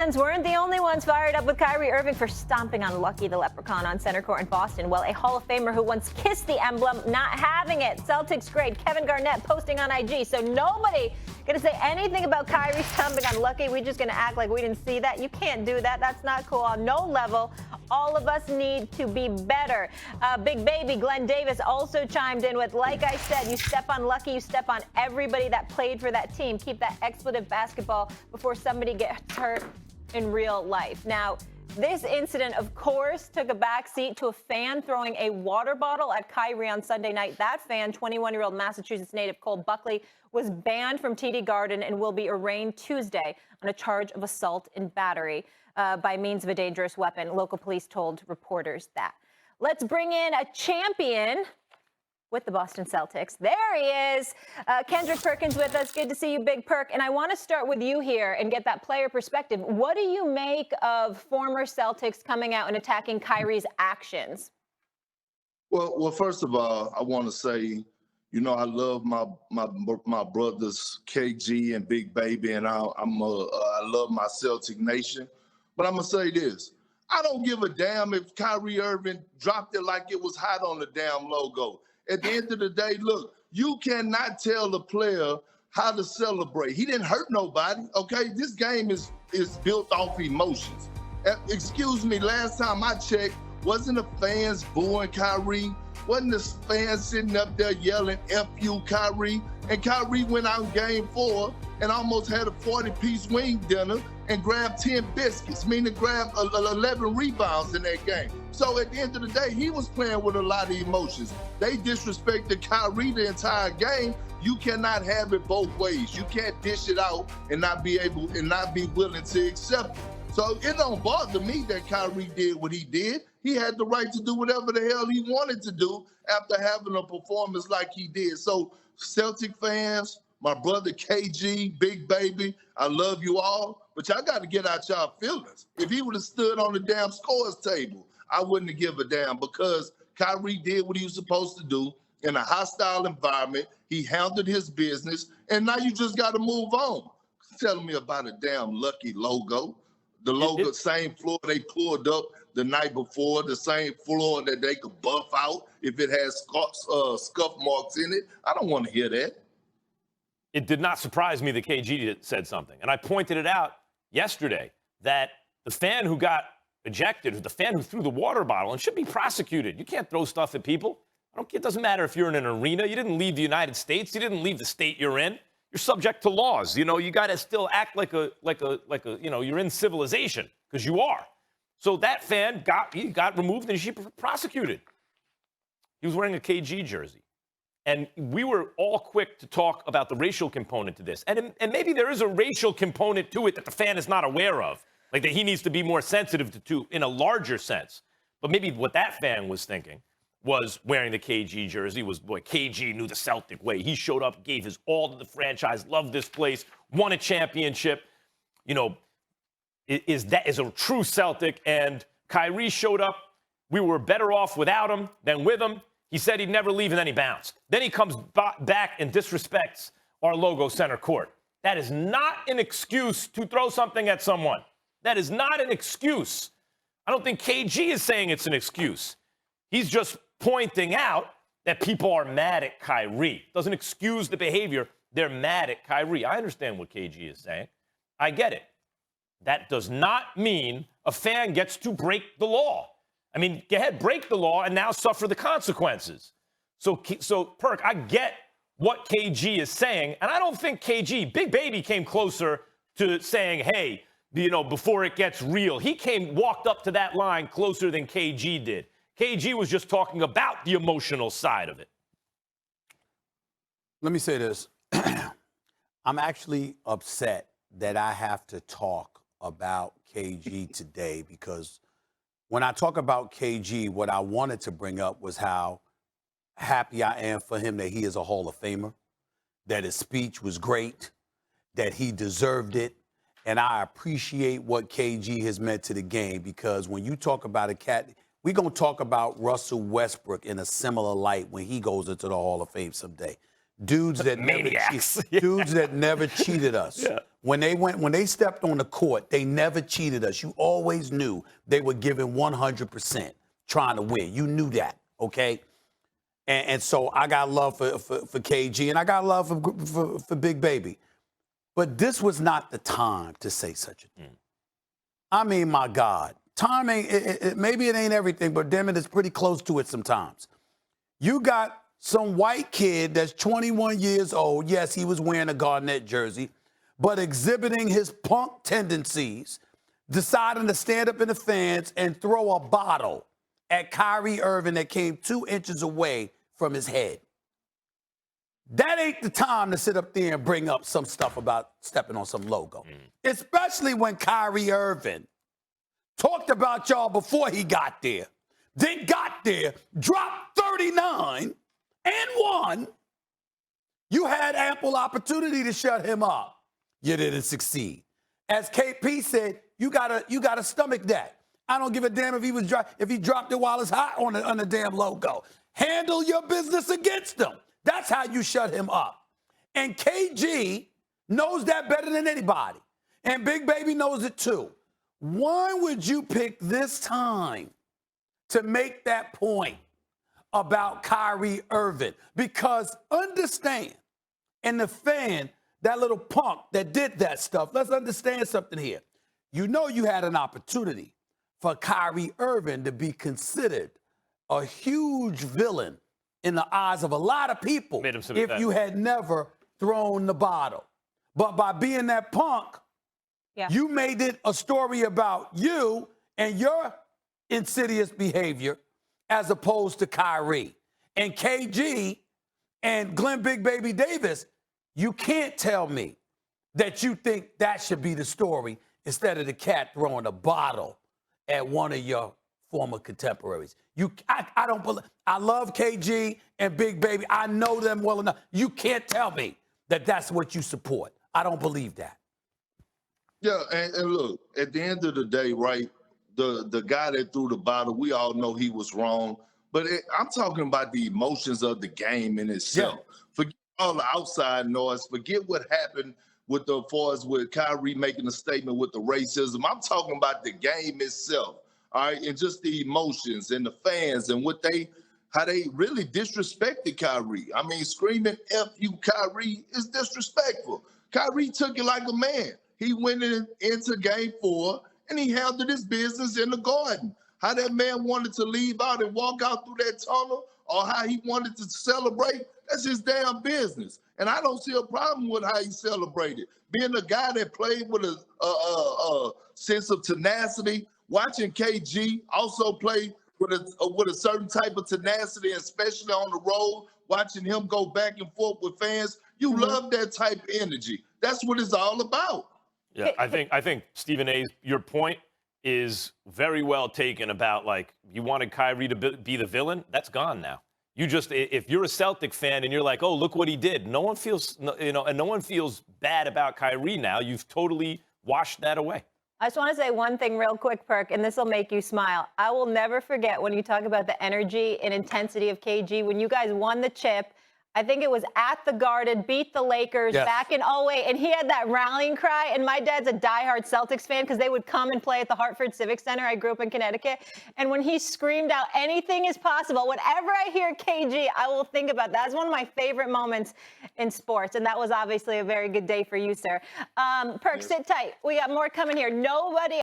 Fans weren't the only ones fired up with Kyrie Irving for stomping on Lucky the Leprechaun on center court in Boston. Well, a Hall of Famer who once kissed the emblem, not having it. Celtics great Kevin Garnett posting on IG. So nobody going to say anything about Kyrie stomping on Lucky. We're just going to act like we didn't see that. You can't do that. That's not cool on no level. All of us need to be better. Big baby Clen Davis also chimed in with, like I said, you step on Lucky, you step on everybody that played for that team. Keep that expletive basketball before somebody gets hurt in real life. Now, this incident, of course, took a backseat to a fan throwing a water bottle at Kyrie on Sunday night. That fan, 21-year-old Massachusetts native Cole Buckley, was banned from TD Garden and will be arraigned Tuesday on a charge of assault and battery by means of a dangerous weapon. Local police told reporters that. Let's bring in a champion with the Boston Celtics. There he is. Kendrick Perkins with us. Good to see you, Big Perk. And I want to start with you here and get that player perspective. What do you make of former Celtics coming out and attacking Kyrie's actions? Well, first of all, I want to say, you know, I love my brothers KG and Big Baby, and I love my Celtic Nation. But I'm gonna say this: I don't give a damn if Kyrie Irving dropped it like it was hot on the damn logo. At the end of the day, look, you cannot tell a player how to celebrate. He didn't hurt nobody, okay? This game is built off emotions. Excuse me, last time I checked, wasn't the fans booing Kyrie? Wasn't the fans sitting up there yelling, F you, Kyrie? And Kyrie went out in game 4 and almost had a 40-piece wing dinner and grabbed 10 biscuits, meaning grabbed 11 rebounds in that game. So at the end of the day, he was playing with a lot of emotions. They disrespected Kyrie the entire game. You cannot have it both ways. You can't dish it out and not be able and not be willing to accept it. So it don't bother me that Kyrie did what he did. He had the right to do whatever the hell he wanted to do after having a performance like he did. So Celtic fans, my brother KG, Big Baby, I love you all, but y'all got to get out y'all feelings. If he would have stood on the damn scores table, I wouldn't have give a damn, because Kyrie did what he was supposed to do in a hostile environment. He handled his business, and now you just got to move on. Telling me about a damn Lucky logo. The logo, same floor they pulled up the night before, the same floor that they could buff out if it has scuff marks in it. I don't want to hear that. It did not surprise me that KG said something. And I pointed it out yesterday that the fan who got ejected, the fan who threw the water bottle, and should be prosecuted. You can't throw stuff at people. It doesn't matter if you're in an arena. You didn't leave the United States. You didn't leave the state you're in. You're subject to laws. You know, you got to still act like a, you know, you're in civilization, because you are. So that fan got removed and she prosecuted. He was wearing a KG jersey. And we were all quick to talk about the racial component to this. And maybe there is a racial component to it that the fan is not aware of, like that he needs to be more sensitive to in a larger sense. But maybe what that fan was thinking was wearing the KG jersey was, boy, KG knew the Celtic way. He showed up, gave his all to the franchise, loved this place, won a championship. You know, is a true Celtic. And Kyrie showed up. We were better off without him than with him. He said he'd never leave, and then he bounced. Then he comes back and disrespects our logo center court. That is not an excuse to throw something at someone. That is not an excuse. I don't think KG is saying it's an excuse. He's just pointing out that people are mad at Kyrie. Doesn't excuse the behavior. They're mad at Kyrie. I understand what KG is saying. I get it. That does not mean a fan gets to break the law. I mean, go ahead, break the law and now suffer the consequences. So Perk, I get what KG is saying, and I don't think KG, Big Baby, came closer to saying, hey, you know, before it gets real. He walked up to that line closer than KG did. KG was just talking about the emotional side of it. Let me say this. I'm actually upset that I have to talk about KG today, because when I talk about KG, what I wanted to bring up was how happy I am for him that he is a Hall of Famer, that his speech was great, that he deserved it. And I appreciate what KG has meant to the game, because when you talk about a cat, we're going to talk about Russell Westbrook in a similar light when he goes into the Hall of Fame someday. Dudes that never cheated us. Yeah. when they stepped on the court, they never cheated us. You always knew they were giving 100%, trying to win. You knew that, okay? And so I got love for KG, and I got love for Big Baby. But this was not the time to say such a thing. I mean, my God. Time ain't, maybe it ain't everything, but damn it, it's pretty close to it sometimes. You got some white kid that's 21 years old. Yes, he was wearing a Garnett jersey, but exhibiting his punk tendencies, deciding to stand up in the fans and throw a bottle at Kyrie Irving that came 2 inches away from his head. That ain't the time to sit up there and bring up some stuff about stepping on some logo, especially when Kyrie Irving talked about y'all before he got there, then got there, dropped 39 and won. You had ample opportunity to shut him up. You didn't succeed. As KP said, you gotta stomach that. I don't give a damn if he dropped it while it's hot on the damn logo. Handle your business against him. That's how you shut him up. And KG knows that better than anybody. And Big Baby knows it too. Why would you pick this time to make that point about Kyrie Irving? Because understand, and the fan, that little punk that did that stuff, let's understand something here. You know you had an opportunity for Kyrie Irving to be considered a huge villain in the eyes of a lot of people if you had never thrown the bottle. But by being that punk, you made it a story about you and your insidious behavior as opposed to Kyrie. And KG and Clen Big Baby Davis, you can't tell me that you think that should be the story instead of the cat throwing a bottle at one of your former contemporaries. I don't believe. I love KG and Big Baby. I know them well enough. You can't tell me that that's what you support. I don't believe that. Yeah, and look, at the end of the day, right, the guy that threw the bottle, we all know he was wrong. But I'm talking about the emotions of the game in itself. Yeah. Forget all the outside noise. Forget what happened with with Kyrie making a statement with the racism. I'm talking about the game itself. All right, and just the emotions and the fans and how they really disrespected Kyrie. I mean, screaming F you, Kyrie, is disrespectful. Kyrie took it like a man. He went into game 4 and he handled his business in the Garden. How that man wanted to leave out and walk out through that tunnel or how he wanted to celebrate, that's his damn business. And I don't see a problem with how he celebrated. Being a guy that played with a sense of tenacity, watching KG also play with a certain type of tenacity, especially on the road, watching him go back and forth with fans, you love that type of energy. That's what it's all about. Yeah, I think Stephen A., your point is very well taken about, like, you wanted Kyrie to be the villain. That's gone now. If you're a Celtic fan and you're like, oh, look what he did, no one feels, and no one feels bad about Kyrie now. You've totally washed that away. I just want to say one thing real quick, Perk, and this will make you smile. I will never forget when you talk about the energy and intensity of KG. When you guys won the chip, I think it was at the Garden, beat the Lakers back in 08, and he had that rallying cry. And my dad's a diehard Celtics fan because they would come and play at the Hartford Civic Center. I grew up in Connecticut. And when he screamed out, anything is possible, whenever I hear KG, I will think about that. That's one of my favorite moments in sports. And that was obviously a very good day for you, sir. Perk, sit tight. We got more coming here. Nobody